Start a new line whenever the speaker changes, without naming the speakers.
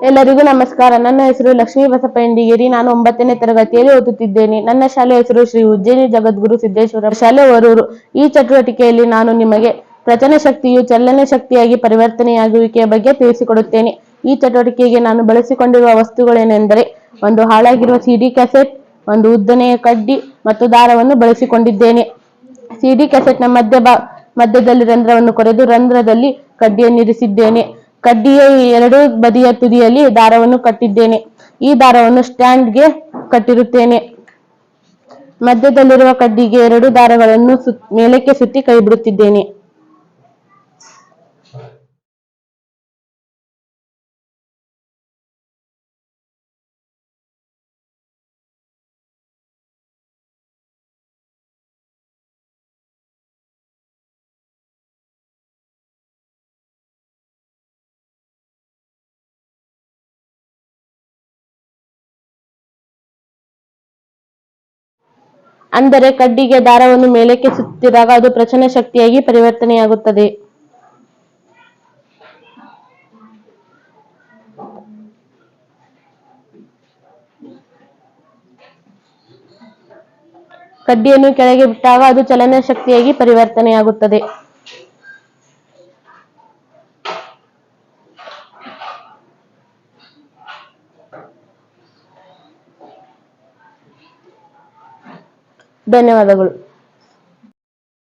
ಎಲ್ಲರಿಗೂ ನಮಸ್ಕಾರ. ನನ್ನ ಹೆಸರು ಲಕ್ಷ್ಮೀ ಬಸಪ್ಪ ಇಂಡಿಗೇರಿ. ನಾನು 9ನೇ ತರಗತಿಯಲ್ಲಿ ಓದುತ್ತಿದ್ದೇನೆ. ನನ್ನ ಶಾಲೆಯ ಹೆಸರು ಶ್ರೀ ಉಜ್ಜಯಿನಿ ಜಗದ್ಗುರು ಸಿದ್ದೇಶ್ವರ ಶಾಲೆ ವರೂರು. ಈ ಚಟುವಟಿಕೆಯಲ್ಲಿ ನಾನು ನಿಮಗೆ ರಚನೆ ಶಕ್ತಿಯು ಚಲನೆ ಶಕ್ತಿಯಾಗಿ ಪರಿವರ್ತನೆಯಾಗುವಿಕೆಯ ಬಗ್ಗೆ ತಿಳಿಸಿಕೊಡುತ್ತೇನೆ. ಈ ಚಟುವಟಿಕೆಗೆ ನಾನು ಬಳಸಿಕೊಂಡಿರುವ ವಸ್ತುಗಳೇನೆಂದರೆ, ಒಂದು ಹಾಳಾಗಿರುವ ಸಿಡಿ ಕ್ಯಾಸೆಟ್, ಒಂದು ಉದ್ದನೆಯ ಕಡ್ಡಿ ಮತ್ತು ದಾರವನ್ನು ಬಳಸಿಕೊಂಡಿದ್ದೇನೆ. ಸಿಡಿ ಕ್ಯಾಸೆಟ್ನ ಮಧ್ಯದಲ್ಲಿ ರಂಧ್ರವನ್ನು ಕೊರೆದು ರಂಧ್ರದಲ್ಲಿ ಕಡ್ಡಿಯನ್ನಿರಿಸಿದ್ದೇನೆ. ಕಡ್ಡಿಯ ಎರಡೂ ಬದಿಯ ತುದಿಯಲ್ಲಿ ದಾರವನ್ನು ಕಟ್ಟಿದ್ದೇನೆ. ಈ ದಾರವನ್ನು ಸ್ಟ್ಯಾಂಡ್ಗೆ ಕಟ್ಟಿರುತ್ತೇನೆ. ಮಧ್ಯದಲ್ಲಿರುವ ಕಡ್ಡಿಗೆ ಎರಡು ದಾರಗಳನ್ನು ಮೇಲಕ್ಕೆ ಸುತ್ತಿ ಕೈ ಬಿಡುತ್ತಿದ್ದೇನೆ. ಅಂದರೆ ಕಡ್ಡಿಗೆ ದಾರವನ್ನು ಮೇಲಕ್ಕೆ ಸುತ್ತಿದಾಗ ಅದು ಪ್ರಚನ ಶಕ್ತಿಯಾಗಿ ಪರಿವರ್ತನೆಯಾಗುತ್ತದೆ. ಕಡ್ಡಿಯನ್ನು ಕೆಳಗೆ ಬಿಟ್ಟಾಗ ಅದು ಚಲನ ಶಕ್ತಿಯಾಗಿ ಪರಿವರ್ತನೆಯಾಗುತ್ತದೆ. ಧನ್ಯವಾದಗಳು.